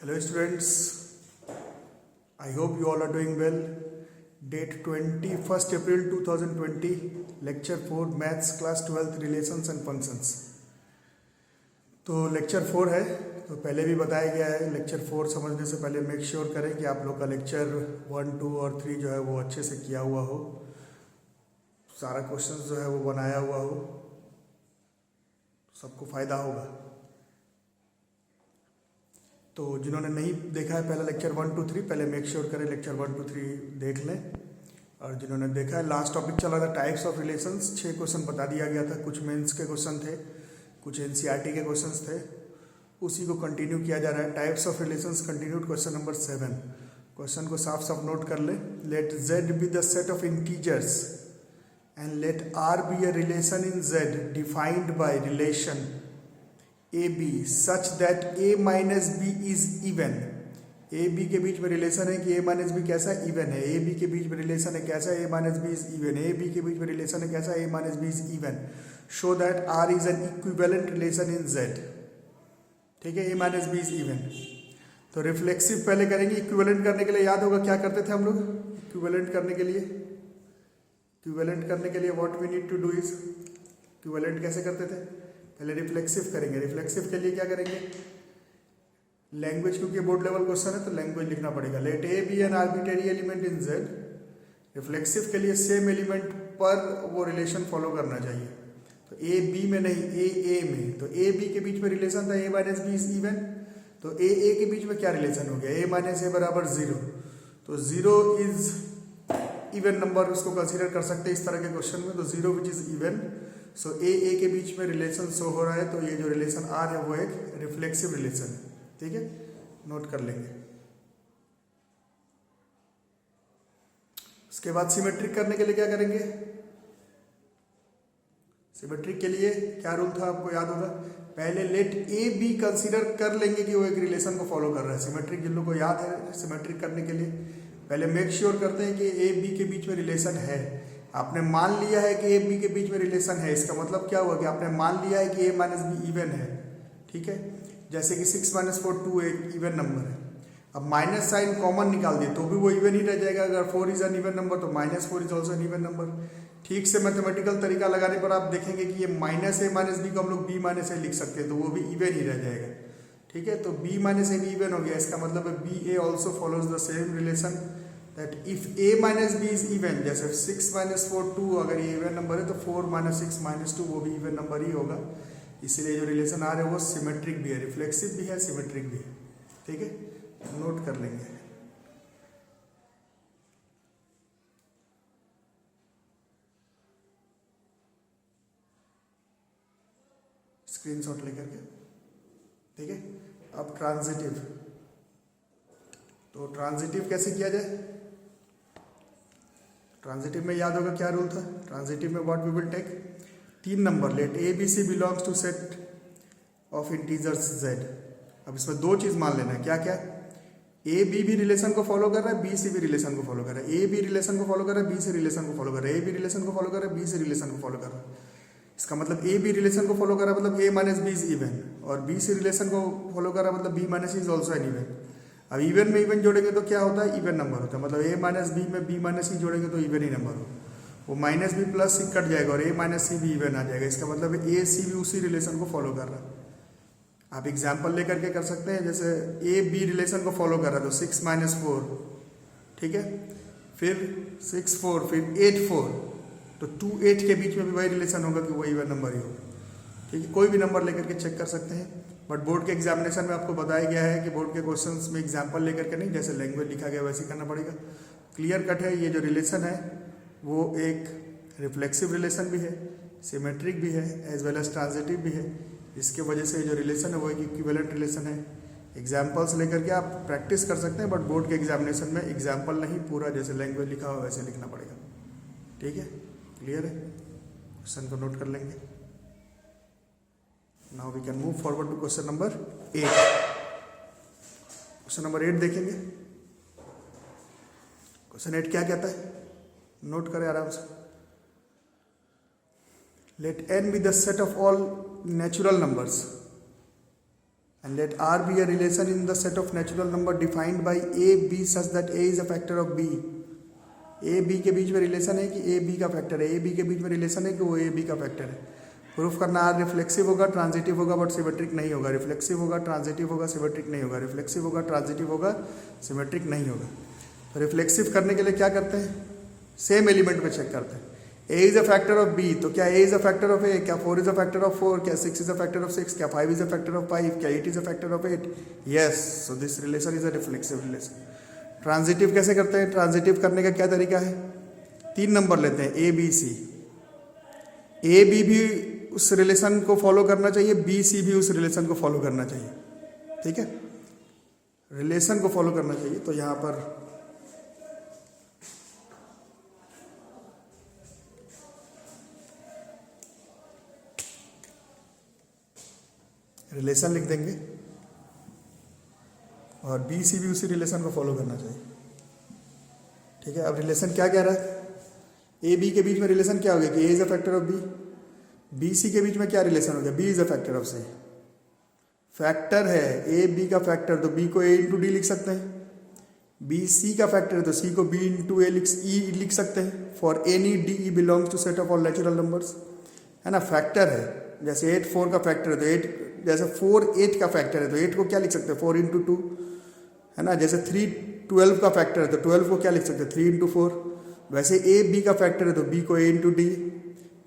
Hello students, I hope you all are doing well. Date 21st April 2020, lecture 4 maths class 12th relations and functions. तो lecture 4 है, तो पहले भी बताया गया है लेक्चर 4 समझने से पहले मेक श्योर करें कि आप लोग का लेक्चर 1, 2 और 3 जो है वो अच्छे से किया हुआ हो, सारा क्वेश्चन जो है वो बनाया हुआ हो, सबको फ़ायदा होगा। तो जिन्होंने नहीं देखा है पहला लेक्चर 1, 2, 3 पहले मेक श्योर करें लेक्चर 1, 2, 3 देख लें। और जिन्होंने देखा है लास्ट टॉपिक चला था टाइप्स ऑफ रिलेशंस, 6 क्वेश्चन बता दिया गया था, कुछ मेंस के क्वेश्चन थे, कुछ एनसीईआरटी के क्वेश्चंस थे, उसी को कंटिन्यू किया जा रहा है। Types of relations continued, question number 7। Question को साफ साफ नोट कर ले। Let z be the set of integers and let r be a relation in z defined by relation A B such that a minus B is even. A B के बीच में relation है कि a minus B कैसा even है, A B के बीच में रिलेशन है कैसा a minus B is even, A B के बीच में रिलेशन है कैसा a minus B is even. Show that r is an equivalent relation in z। ठीक है, a minus B is even. तो रिफ्लेक्सिव पहले करेंगे। इक्विवेलेंट करने के लिए याद होगा क्या करते थे हम लोग। इक्विवेलेंट करने के लिए what we need to do is, equivalent कैसे करते थे, पहले रिफ्लेक्सिव करेंगे। रिफ्लेक्सिव के लिए क्या करेंगे, लैंग्वेज, क्योंकि बोर्ड लेवल क्वेश्चन है तो लैंग्वेज लिखना पड़ेगा। Let A B an arbitrary element in Z. Reflexive के लिए सेम एलिमेंट पर वो रिलेशन फॉलो करना चाहिए। तो ए बी में नहीं, ए में। तो ए बी के बीच में रिलेशन था ए माइनस बी इज इवन, तो ए के बीच में क्या रिलेशन हो गया, ए माइनस ए बराबर 0। तो 0 इज इवन नंबर, उसको कंसीडर कर सकते हैं इस तरह के क्वेश्चन में। तो 0 विच इज इवन, सो ए के बीच में रिलेशन शो हो रहा है, तो ये जो रिलेशन आर है वो एक रिफ्लेक्सिव रिलेशन है। ठीक है, नोट कर लेंगे। उसके बाद सिमेट्रिक करने के लिए क्या करेंगे। सिमेट्रिक के लिए क्या रूल था आपको याद होगा, पहले लेट ए बी कंसीडर कर लेंगे कि वो एक रिलेशन को फॉलो कर रहा है। सिमेट्रिक जिन लोगों को याद है, सिमेट्रिक करने के लिए पहले मेक श्योर करते हैं कि ए बी के बीच में रिलेशन है। आपने मान लिया है कि ए बी के बीच में रिलेशन है, इसका मतलब क्या हुआ कि आपने मान लिया है कि ए माइनस बी इवन है। ठीक है, जैसे कि 6 - 4 2 एक इवन नंबर है। अब माइनस साइन कॉमन निकाल दिए तो भी वो इवन ही रह जाएगा। अगर 4 इज एन इवन नंबर तो -4 is also an even number. ठीक से मैथमेटिकल तरीका लगाने पर आप देखेंगे कि ये माइनस ए माइनस बी को हम लोग बी माइनस ए लिख सकते हैं, तो वो भी इवन ही रह जाएगा। ठीक है, तो बी माइनस ए भी इवन हो गया, इसका मतलब है B A also follows the same relation that if a minus B is even, जैसे 6 - 4 2 अगर ये इवन नंबर है तो 4 - 6 - 2 वो भी इवन नंबर ही होगा। इसलिए जो रिलेशन आ रहा है वो सिमेट्रिक भी है, रिफ्लेक्सिव भी है, सिमेट्रिक भी है। ठीक है, नोट कर लेंगे। स्क्रीनशॉट लेकर के। ठीक है, अब ट्रांजिटिव। तो ट्रांजिटिव कैसे किया जाए। ट्रांजिटिव में याद होगा क्या रूल था। ट्रांजिटिव में what we will take 3 number, let A B C belongs to set of integers Z. अब इसमें 2 चीज मान लेना है, क्या क्या, ए बी भी रिलेशन को फॉलो कर रहा है, बी सी भी रिलेशन को फॉलो कर रहा है। ए बी रिलेशन को फॉलो कर रहा है, बी सी रिलेशन को फॉलो कर रहा है, ए बी रिलेशन को फॉलो कर रहा है, बी सी रिलेशन को फॉलो कर रहा है। इसका मतलब ए बी रिलेशन को फॉलो कर रहा है मतलब A minus B is even, और बी सी रिलेशन को फॉलो कर रहा है मतलब B minus is also an even. अब इवन में इवन जोड़ेंगे तो क्या होता है, इवन नंबर होता है। मतलब ए माइनस बी में बी माइनस सी जोड़ेंगे तो इवन ही नंबर हो, वो माइनस बी प्लस सी कट जाएगा और ए माइनस सी भी इवन आ जाएगा। इसका मतलब ए सी भी उसी रिलेशन को फॉलो कर रहा है। आप एग्जाम्पल लेकर के कर सकते हैं, जैसे ए बी रिलेशन को फॉलो कर रहा है तो 6 - 4, ठीक है, फिर 6 4 फिर 8 4, तो 2 8 के बीच में भी वही रिलेशन होगा कि वो इवन नंबर ही होगा। ठीक है, कोई भी नंबर लेकर के चेक कर सकते हैं, बट बोर्ड के एग्जामिनेशन में आपको बताया गया है कि बोर्ड के क्वेश्चंस में एग्जाम्पल लेकर के नहीं, जैसे लैंग्वेज लिखा गया वैसे करना पड़ेगा। क्लियर कट है, ये जो रिलेशन है वो एक रिफ्लेक्सिव रिलेशन भी है, सिमेट्रिक भी है, एज वेल एज ट्रांजिटिव भी है। इसके वजह से जो रिलेशन है वो एक इक्विवेलेंट रिलेशन है। एग्जाम्पल्स लेकर के आप प्रैक्टिस कर सकते हैं, बट बोर्ड के एग्जामिनेशन में एग्जाम्पल नहीं, पूरा जैसे लैंग्वेज लिखा हो वैसे लिखना पड़ेगा। ठीक है, क्लियर है, क्वेश्चन को नोट कर लेंगे। Now we can move forward to question number 8. Question number 8 देखेंगे। Question 8 क्या कहता है, नोट करें आराम से। Let n be the set of all natural numbers and let R be a relation in the set of natural number defined by A B such that A is a factor of B. A B के बीच में relation है कि A B का factor है, A B के बीच में रिलेशन है कि वो A B का फैक्टर है. प्रूफ करना R रिफ्लेक्सिव होगा, ट्रांजिटिव होगा बट सिमेट्रिक नहीं होगा. रिफ्लेक्सिव होगा, ट्रांजिटिव होगा, सिमेट्रिक नहीं होगा. रिफ्लेक्सिव होगा, ट्रांजिटिव होगा, सिमेट्रिक नहीं होगा. तो रिफ्लेक्सिव करने के लिए क्या करते हैं? सेम एलिमेंट पे चेक करते हैं. A is a factor of B, तो क्या A is a factor of A? क्या 4 इज अ फैक्टर ऑफ 4? क्या 6 इज अ फैक्टर ऑफ 6? क्या 5 इज अ फैक्टर ऑफ 5? क्या 8 is a factor of 8? Yes, so this relation is a reflexive relation. Transitive कैसे करते हैं? Transitive करने का क्या तरीका है? 3 नंबर लेते हैं A B C. A B भी उस रिलेशन को फॉलो करना चाहिए, B C भी उस रिलेशन को फॉलो करना चाहिए. ठीक है, रिलेशन को फॉलो करना चाहिए. तो यहां पर रिलेशन लिख देंगे और बी सी भी उसी रिलेशन को फॉलो करना चाहिए. ठीक है, अब रिलेशन क्या कह रहा है? ए बी के बीच में रिलेशन क्या हो गया कि A is a factor of B. B C के बीच में क्या रिलेशन हो गया? B is a factor of C. Factor है ए बी का फैक्टर, तो बी को ए इंटू डी लिख सकते हैं. बी सी का फैक्टर है तो सी को बी इंटू ए लिख सकते हैं. For any D E belongs to set of all natural numbers, है ना. फैक्टर है, जैसे 8 4 का फैक्टर है तो 8, जैसे 4 8 का फैक्टर है तो 8 को क्या लिख सकते हैं? 4 इंटू 2, है ना. जैसे 3 12 का फैक्टर है तो 12 को क्या लिख सकते हैं? 3 इंटू 4. वैसे ए बी का फैक्टर है तो बी को A into D.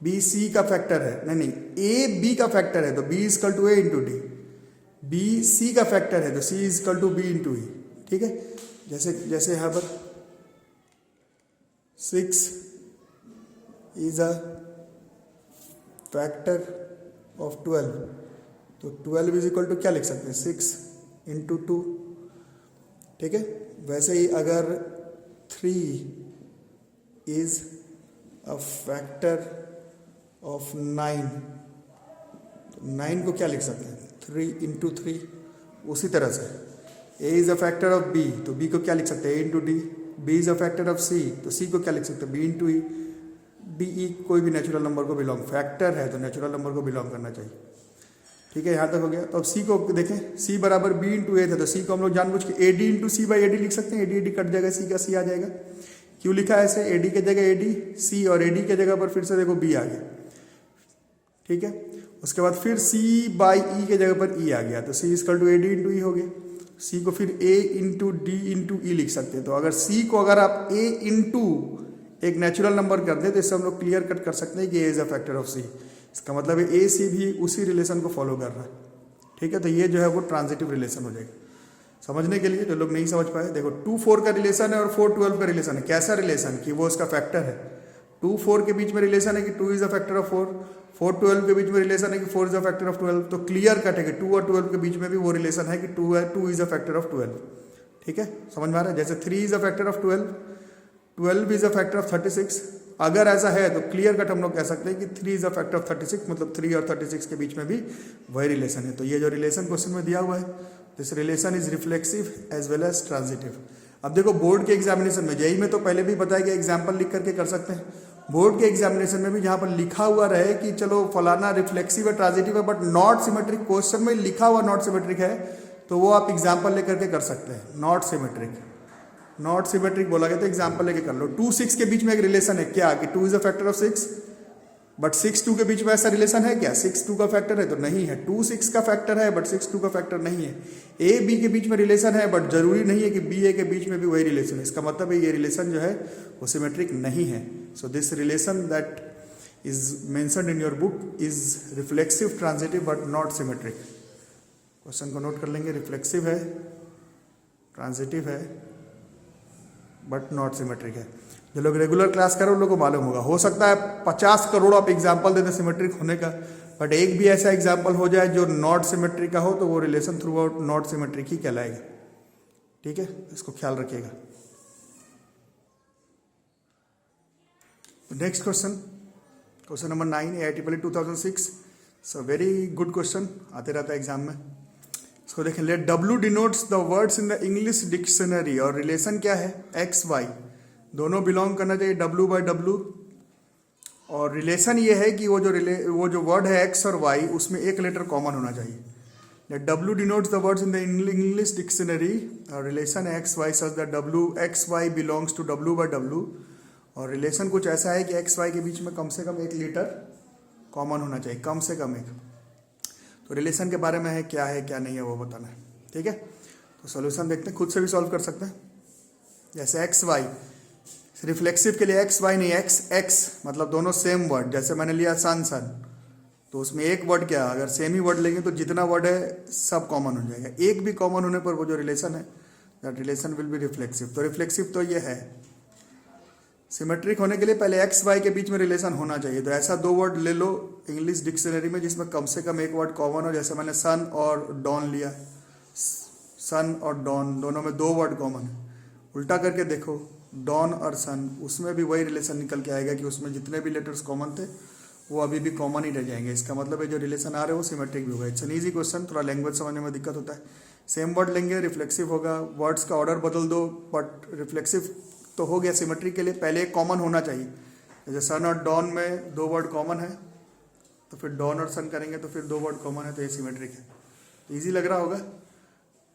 B C का फैक्टर है, नहीं ए बी का फैक्टर है तो B is equal to A into D. B C का फैक्टर है तो C is equal to B into E. ठीक है, जैसे यहाँ पर 6 इज अ फैक्टर ऑफ 12, तो 12 इज इक्वल टू क्या लिख सकते हैं? 6 इंटू 2. ठीक है, वैसे ही अगर 3 इज अ फैक्टर ऑफ 9, तो 9 को क्या लिख सकते हैं? 3 इंटू 3. उसी तरह से a is a factor of b, तो b को क्या लिख सकते हैं? a into D. b is a factor of c, तो c को क्या लिख सकते हैं? b इंटू ई. डी ई कोई भी नेचुरल नंबर को बिलोंग, फैक्टर है तो नेचुरल नंबर को बिलोंग करना चाहिए. ठीक है, यहाँ तक हो गया. तो अब सी को देखें, सी बराबर बी इंटू ए था तो सी को हम लोग जानबूझ के A D into C by A D लिख सकते हैं. ए डी कट जाएगा, सी का सी आ जाएगा. क्यों लिखा है ऐसे? ए डी के जगह ए डी सी और ए डी के जगह पर फिर से देखो बी आ गया. ठीक है, उसके बाद फिर सी बाई ई के जगह पर ई आ गया तो C is equal to A D into E हो गया. सी को फिर A into D into E लिख सकते हैं. तो अगर सी को अगर आप ए इंटू एक नेचुरल नंबर कर दे तो इससे हम लोग क्लियर कट कर सकते हैं कि A is a factor of सी. इसका मतलब है ए सी भी उसी रिलेशन को फॉलो कर रहा है. ठीक है, तो ये जो है वो ट्रांजिटिव रिलेशन हो जाएगा. समझने के लिए जो लोग नहीं समझ पाए, देखो 2 4 का रिलेशन है और 4 12 का रिलेशन है. कैसा रिलेशन कि वो उसका फैक्टर है. 2 4 के बीच में रिलेशन है कि 2 इज अ फैक्टर ऑफ 4. 4 12 के बीच में रिलेशन है कि 4 इज अ फैक्टर ऑफ 12. तो क्लियर कट है कि 2 और 12 के बीच में भी वो रिलेशन है कि 2 इज अ फैक्टर ऑफ 12. ठीक है, समझ में आ रहा है. जैसे 3 is a factor of 12, 12 is a factor of 36. अगर ऐसा है तो क्लियर कट हम लोग कह सकते हैं कि 3 इज अ फैक्टर ऑफ 36, मतलब 3 और 36 के बीच में भी वही रिलेशन है. तो ये जो रिलेशन क्वेश्चन में दिया हुआ है, this relation is reflexive as well as transitive. अब देखो बोर्ड के एग्जामिनेशन में, जेई में तो पहले भी बताया गया एग्जाम्पल लिख करके कर सकते हैं. बोर्ड के एग्जामिनेशन में भी जहां पर लिखा हुआ रहे कि चलो फलाना रिफ्लेक्सिव है, ट्रांजिटिव है, बट नॉट सिमेट्रिक, क्वेश्चन में लिखा हुआ नॉट सिमेट्रिक है, तो वो आप एग्जाम्पल लेकर के कर सकते हैं. नॉट सिमेट्रिक, नॉट सिमेट्रिक बोला गया तो एग्जाम्पल लेके कर लो. 2 6 के बीच में एक रिलेशन है क्या कि 2 is a factor of 6, but 6 2 के बीच में ऐसा रिलेशन है क्या? 6 2 का फैक्टर है तो नहीं है. 2 6 का फैक्टर है बट 6 2 का फैक्टर नहीं है. ए बी के बीच में रिलेशन है बट जरूरी नहीं है कि बी ए के बीच में भी वही रिलेशन है. इसका मतलब है ये रिलेशन जो है वो सिमेट्रिक नहीं है. So this relation that is mentioned in your book is reflexive transitive but not symmetric. Question को नोट कर लेंगे. रिफ्लेक्सिव है, ट्रांजिटिव है, बट नॉट सिमेट्रिक है. जो लोग रेगुलर क्लास करो उन लोगों को मालूम होगा. हो सकता है 50 करोड़ आप एग्जाम्पल देते सिमेट्रिक होने का, बट एक भी ऐसा एग्जाम्पल हो जाए जो नॉट सिमेट्रिक का हो तो वो relation throughout not symmetric ही कहलाएगा. ठीक है, इसको ख्याल रखिएगा. Next question, question number 9, AITPLE 2006. So very good question, आते रहता है एग्जाम में. इसको देखें. Let W denotes the words in the English dictionary. और रिलेशन क्या है? X Y दोनों बिलोंग करना चाहिए W बाई W. और रिलेशन ये है कि वो जो वर्ड है X और Y उसमें एक लेटर कॉमन होना चाहिए. That W denotes the words in the English dictionary relation x y such that W x y belongs to W by W, और रिलेशन कुछ ऐसा है कि एक्स वाई के बीच में कम से कम 1 लीटर कॉमन होना चाहिए, कम से कम 1। तो रिलेशन के बारे में है क्या नहीं है वो बताना है, ठीक है। तो सॉल्यूशन देखते हैं, खुद से भी सॉल्व कर सकते हैं। जैसे एक्स वाई, रिफ्लेक्सिव के लिए एक्स वाई नहीं एक्स एक्स, मतलब दोनों सेम वर्ड। जैसे मैंने लिया सन सन, तो उसमें एक वर्ड क्या, अगर सेम ही वर्ड लेंगे तो जितना वर्ड है सब कॉमन हो जाएगा। एक भी कॉमन होने पर वो जो रिलेशन है, that relation will be reflexive. तो रिफ्लेक्सिव तो ये है। सिमेट्रिक होने के लिए पहले एक्स वाई के बीच में रिलेशन होना चाहिए। तो ऐसा 2 वर्ड ले लो इंग्लिश डिक्शनरी में जिसमें कम से कम एक वर्ड कॉमन हो। जैसे मैंने सन और डॉन लिया, सन और डॉन दोनों में 2 वर्ड कॉमन है। उल्टा करके देखो, डॉन और सन, उसमें भी वही रिलेशन निकल के आएगा कि उसमें जितने भी लेटर्स कॉमन थे वो अभी भी कॉमन ही रह जाएंगे। इसका मतलब है जो रिलेशन आ रहे हैं वो सिमेट्रिक भी होगा। इट्स एन ईजी क्वेश्चन, थोड़ा लैंग्वेज समझने में दिक्कत होता है। सेम वर्ड लेंगे, रिफ्लेक्सिव होगा, वर्ड्स का ऑर्डर बदल दो, बट रिफ्लेक्सिव तो हो गया। सिमेट्रिक के लिए पहले एक कॉमन होना चाहिए। जैसे सन और डॉन में 2 वर्ड कॉमन है, तो फिर डॉन और सन करेंगे तो फिर 2 वर्ड कॉमन है, तो ये सिमेट्रिक है। तो ईजी लग रहा होगा।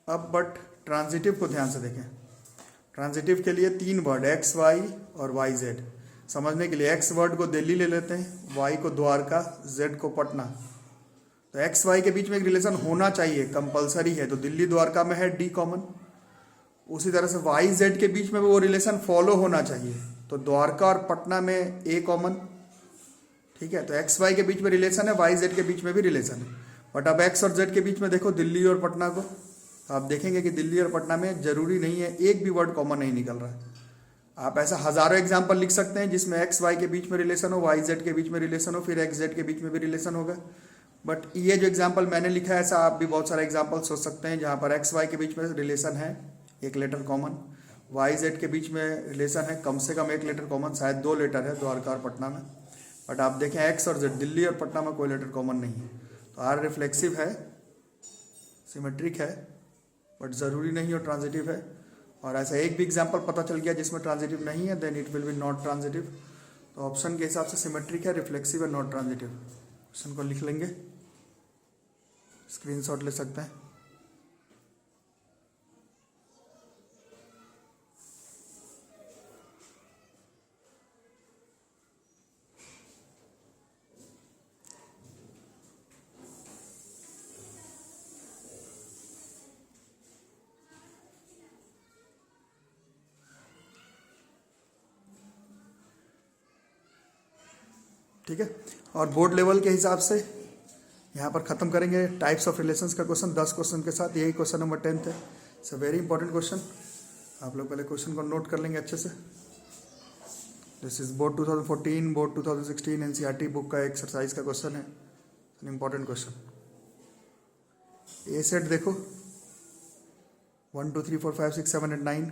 अब बट ट्रांजिटिव को ध्यान से देखें। ट्रांजिटिव के लिए 3 वर्ड एक्स वाई और वाई जेड। समझने के लिए एक्स वर्ड को दिल्ली ले लेते हैं, वाई को द्वारका, जेड को पटना। तो एक्स वाई के बीच में एक रिलेशन होना चाहिए, कंपलसरी है। तो दिल्ली द्वारका में है डी कॉमन। उसी तरह से वाई जेड के बीच में वो रिलेशन फॉलो होना चाहिए। तो द्वारका और पटना में ए कॉमन, ठीक है। तो एक्स वाई के बीच में रिलेशन है, वाई जेड के बीच में भी रिलेशन है। बट अब एक्स और जेड के बीच में देखो दिल्ली और पटना को, तो आप देखेंगे कि दिल्ली और पटना में जरूरी नहीं है, एक भी वर्ड कॉमन नहीं निकल रहा है। आप ऐसा हजारों एग्जाम्पल लिख सकते हैं जिसमें एक्स वाई के बीच में रिलेशन हो, वाई जेड के बीच में रिलेशन हो, फिर एक्स जेड के बीच में भी रिलेशन होगा। बट ये जो एग्जाम्पल मैंने लिखा है, ऐसा आप भी बहुत सारे एग्जाम्पल सोच सकते हैं जहाँ पर एक्स वाई के बीच में रिलेशन है, 1 लेटर कॉमन। वाई जेड के बीच में रिलेशन है, कम से कम 1 लेटर कॉमन, शायद 2 लेटर है द्वारका और पटना में। बट आप देखें एक्स और जेड, दिल्ली और पटना में कोई लेटर कॉमन नहीं है। तो आर रिफ्लेक्सिव है, सिमेट्रिक है, बट ज़रूरी नहीं और ट्रांजिटिव है। और ऐसा एक भी एग्जाम्पल पता चल गया जिसमें ट्रांजिटिव नहीं है, then it will be not transitive. तो ऑप्शन के हिसाब से सिमेट्रिक है, रिफ्लेक्सिव है, नॉट ट्रांजिटिव। ऑप्शन को लिख लेंगे, स्क्रीनशॉट ले सकते हैं। ठीक है, और बोर्ड लेवल के हिसाब से यहाँ पर ख़त्म करेंगे टाइप्स ऑफ रिलेशंस का क्वेश्चन 10 क्वेश्चन के साथ। यही क्वेश्चन नंबर 10 है। It's a very important question. आप लोग पहले क्वेश्चन को नोट कर लेंगे अच्छे से। This is board 2014, board 2016 NCERT book का एक्सरसाइज का क्वेश्चन है, an important question. A set देखो 1 2 3 4 5 6 7 8 9।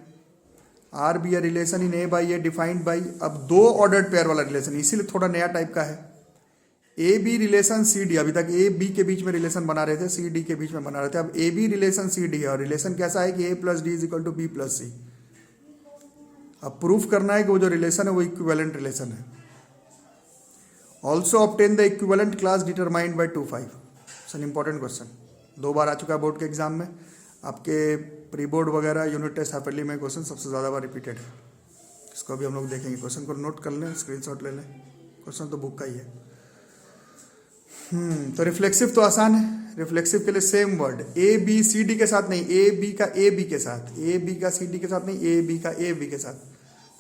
R B A relation in A by A defined by, अब 2 ऑर्डर्ड पेयर वाला रिलेशन, इसीलिए थोड़ा नया टाइप का है। A B relation C D, अभी तक ए बी के बीच में रिलेशन बना रहे थे, सी डी के बीच में बना रहे थे। अब A B relation C D है, और रिलेशन कैसा है कि A plus D is equal to B plus C. अब प्रूफ करना है कि वो जो रिलेशन है वो इक्विवेलेंट रिलेशन है। Also obtain the equivalent class determined by 2 5। It's an important question, 2 बार आ चुका है बोर्ड के एग्जाम में। आपके प्री बोर्ड वगैरह यूनिट टेस्ट हाफरली में क्वेश्चन सबसे ज़्यादा बार रिपीटेड है। इसको भी हम लोग देखेंगे। क्वेश्चन को नोट कर लें, स्क्रीनशॉट ले लें। क्वेश्चन तो बुक का ही है। तो रिफ्लेक्सिव तो आसान है। रिफ्लेक्सिव के लिए same word, A B C D के साथ नहीं, ए बी का ए बी के साथ, ए बी का सी डी के साथ नहीं, ए बी का ए बी के साथ।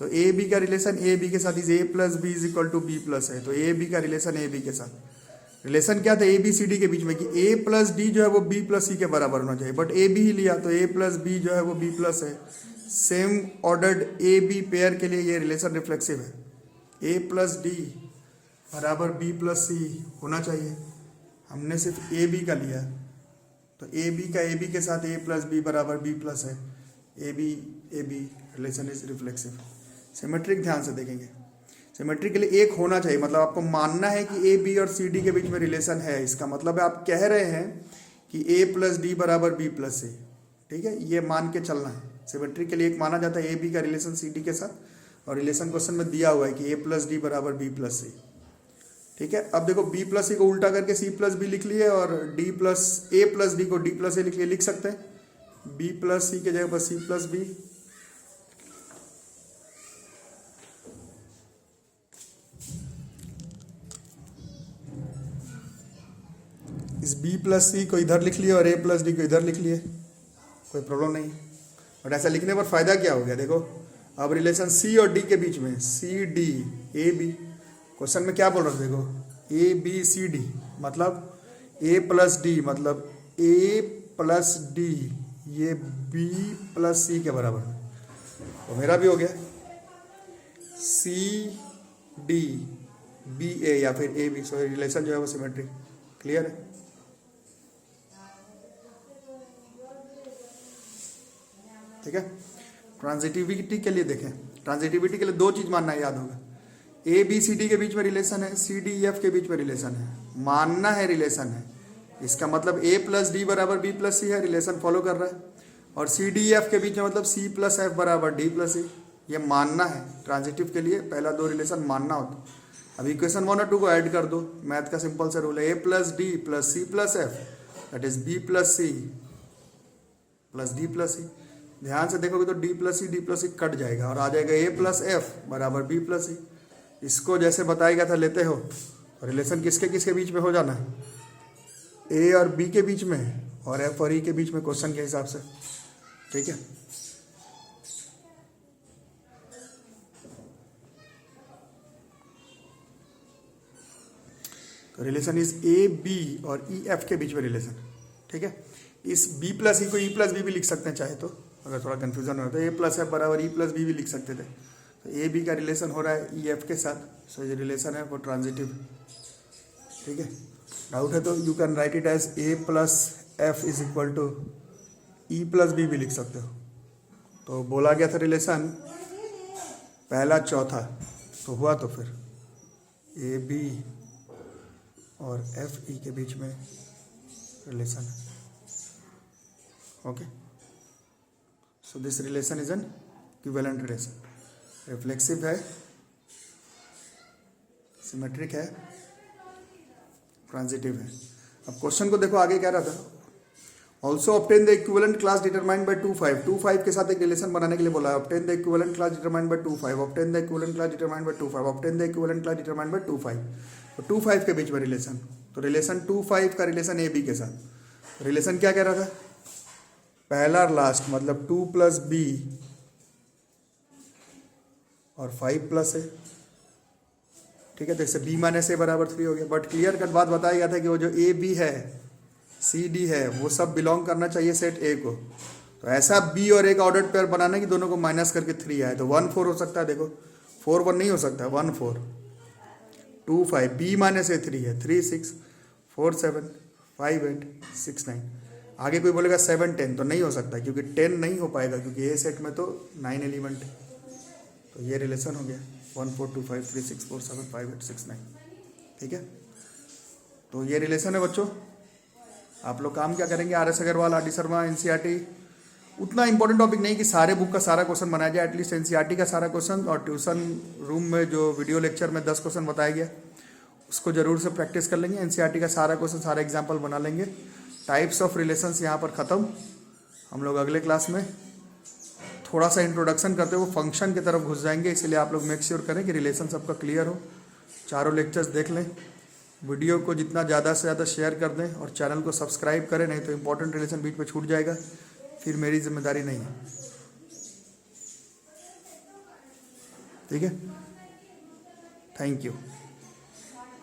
तो ए बी का रिलेशन ए बी के साथ is A plus B is equal to B plus है। तो ए बी का रिलेशन ए बी के साथ। रिलेशन क्या था ए बी सी डी के बीच में कि ए प्लस डी जो है वो बी प्लस सी के बराबर होना चाहिए, बट ए बी ही लिया तो ए प्लस बी जो है वो बी प्लस है। Same ordered A B pair के लिए ये रिलेशन रिफ्लेक्सिव है। ए प्लस डी बराबर बी प्लस सी होना चाहिए। हमने सिर्फ ए बी का लिया, तो ए बी का ए बी के साथ ए प्लस बी बराबर बी प्लस है। A B relation is reflexive. Symmetric ध्यान से देखेंगे। सिमेट्रिक के लिए एक होना चाहिए, मतलब आपको मानना है कि ए बी और सी डी के बीच में रिलेशन है। इसका मतलब है आप कह रहे हैं कि ए प्लस डी बराबर बी प्लस सी। ठीक है, ये मान के चलना है। सिमेट्रिक के लिए एक माना जाता है ए बी का रिलेशन सी डी के साथ, और रिलेशन क्वेश्चन में दिया हुआ है कि ए प्लस डी बराबर बी प्लस सी। ठीक है, अब देखो बी प्लस सी को उल्टा करके सी प्लस बी लिख लिए और डी प्लस डी को डी प्लस ए लिख सकते हैं। बी प्लस सी के जगह पर सी प्लस बी, इस बी प्लस सी को इधर लिख लिए और ए प्लस डी को इधर लिख लिए, कोई प्रॉब्लम नहीं। बट ऐसा लिखने पर फायदा क्या हो गया, देखो अब रिलेशन सी और डी के बीच में C D A B, question में क्या बोल रहा था देखो ए बी सी डी मतलब ए प्लस डी मतलब ए प्लस डी ये बी प्लस सी के बराबर, तो मेरा भी हो गया सी डी बी ए या फिर ए बी, सो रिलेशन जो है वो सिमेट्रिक। क्लियर है? ठीक है, ट्रांजिटिविटी के लिए देखें, ट्रांजिटिविटी के लिए दो चीज मानना याद होगा, ए बी सी डी के बीच में रिलेशन है, सी डी एफ के बीच में रिलेशन है, मानना है रिलेशन है, इसका मतलब ए प्लस डी बराबर बी प्लस सी है, रिलेशन फॉलो कर रहा है, और सी डी एफ के बीच में मतलब सी प्लस एफ बराबर डी प्लस सी, ये मानना है। ट्रांजिटिव के लिए पहला दो रिलेशन मानना होता। अब इक्वेशन 1 और 2 को ऐड कर दो, मैथ का सिंपल सा रूल है, A plus D plus C plus F that is B plus C plus D plus C. ध्यान से देखोगे तो डी प्लस सी कट जाएगा और आ जाएगा ए प्लस एफ बराबर बी प्लस सी। इसको जैसे बताया गया था लेते हो, रिलेशन किसके किसके बीच में हो जाना है, ए और बी के बीच में और एफ और ई के बीच में, क्वेश्चन के हिसाब से। ठीक है, तो रिलेशन इज ए बी और ई एफ के बीच में रिलेशन। ठीक है, इस बी प्लस ई को ई प्लस बी भी लिख सकते हैं चाहे तो, अगर थोड़ा कंफ्यूजन हो तो ए प्लस एफ बराबर ई प्लस बी भी लिख सकते थे। तो ए बी का रिलेशन हो रहा है ई एफ के साथ, सो ये रिलेशन है वो ट्रांजिटिव। ठीक है, डाउट है तो you can write it as A plus F is equal to E plus B भी लिख सकते हो। तो बोला गया था रिलेशन पहला चौथा, तो हुआ तो फिर ए बी और एफ ई के बीच में रिलेशन है। Okay, so this relation is an equivalent relation, reflexive है, सिमेट्रिक है, ट्रांजिटिव है। अब क्वेश्चन को देखो आगे क्या रहा था, also obtain the equivalent class determined by 2,5 के साथ एक रिलेशन बनाने के लिए बोला है। Obtain the equivalent class determined by 2,5, obtain the equivalent class determined by 2,5, obtain the equivalent class determined by 2,5। तो 2,5 के बीच में रिलेशन, तो रिलेशन 2,5 का रिलेशन ए बी के साथ। रिलेशन क्या कह रहा था, पहला और लास्ट मतलब 2 प्लस बी और 5 प्लस ए। ठीक है, तो इससे बी माइनस ए बराबर 3 हो गया। बट क्लियर कट बात बताया गया था कि वो जो ए बी है सी डी है वो सब बिलोंग करना चाहिए सेट ए को। तो ऐसा बी और ए का ऑर्डर्ड पेयर बनाना कि दोनों को माइनस करके 3 आए, तो 1 4 हो सकता है। देखो 4 1 नहीं हो सकता, 1 4 2 5, बी माइनस ए 3 है, 3 6 4 7 5 8 6 9। आगे कोई बोलेगा 7 10, तो नहीं हो सकता क्योंकि 10 नहीं हो पाएगा क्योंकि ए सेट में तो 9 एलिमेंट है। तो ये रिलेशन हो गया 1 4 2 5 3 6 4 7 5 8 6 9। ठीक है, तो ये रिलेशन है बच्चों। आप लोग काम क्या करेंगे, R S Agarwal, R D Sharma, NCERT, उतना इंपॉर्टेंट टॉपिक नहीं कि सारे बुक का सारा क्वेश्चन बनाया जाए, एटलीस्ट एनसीईआरटी का सारा क्वेश्चन, और ट्यूशन रूम में जो वीडियो लेक्चर में 10 क्वेश्चन बताया गया उसको जरूर से प्रैक्टिस कर लेंगे। एनसीईआरटी का सारा क्वेश्चन, सारा एग्जाम्पल बना लेंगे। टाइप्स ऑफ रिलेशंस यहाँ पर ख़त्म। हम लोग अगले क्लास में थोड़ा सा इंट्रोडक्शन करते हुए फंक्शन की तरफ घुस जाएंगे, इसलिए आप लोग मेक श्योर करें कि रिलेशन सबका क्लियर हो। चारों लेक्चर्स देख लें, वीडियो को जितना ज़्यादा से ज़्यादा शेयर कर दें और चैनल को सब्सक्राइब करें, नहीं तो इंपॉर्टेंट रिलेशन बीच में छूट जाएगा, फिर मेरी जिम्मेदारी नहीं है। ठीक है, थैंक यू।